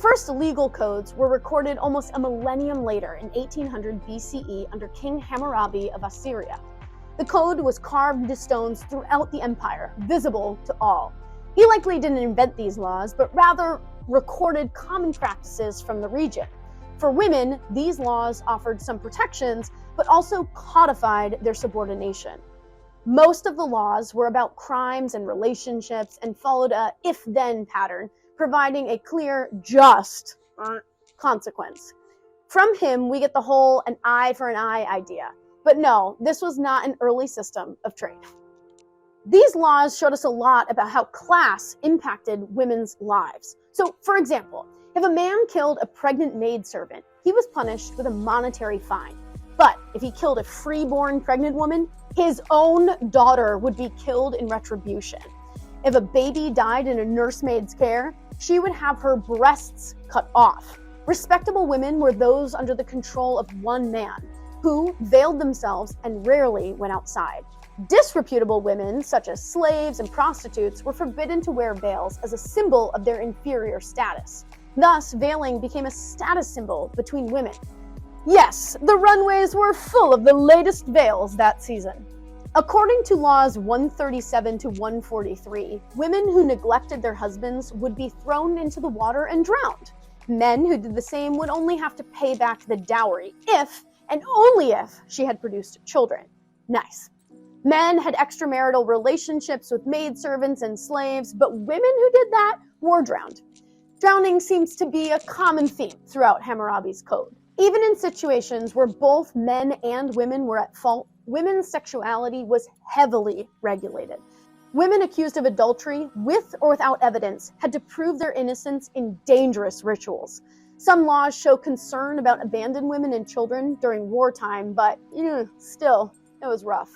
first legal codes were recorded almost a millennium later in 1800 BCE under King Hammurabi of Assyria. The code was carved into stones throughout the empire, visible to all. He likely didn't invent these laws, but rather recorded common practices from the region. For women, these laws offered some protections, but also codified their subordination. Most of the laws were about crimes and relationships and followed a if-then pattern, providing a clear, just consequence. From him, we get the whole an eye for an eye idea. But no, this was not an early system of trade. These laws showed us a lot about how class impacted women's lives. So, for example, if a man killed a pregnant maidservant, he was punished with a monetary fine. But if he killed a freeborn pregnant woman, his own daughter would be killed in retribution. If a baby died in a nursemaid's care, she would have her breasts cut off. Respectable women were those under the control of one man, who veiled themselves and rarely went outside. Disreputable women, such as slaves and prostitutes, were forbidden to wear veils as a symbol of their inferior status. Thus, veiling became a status symbol between women. Yes, the runways were full of the latest veils that season. According to laws 137 to 143, women who neglected their husbands would be thrown into the water and drowned. Men who did the same would only have to pay back the dowry if, and only if, she had produced children. Nice. Men had extramarital relationships with maidservants and slaves, but women who did that were drowned. Drowning seems to be a common theme throughout Hammurabi's code. Even in situations where both men and women were at fault, women's sexuality was heavily regulated. Women accused of adultery, with or without evidence, had to prove their innocence in dangerous rituals. Some laws show concern about abandoned women and children during wartime, but still, it was rough.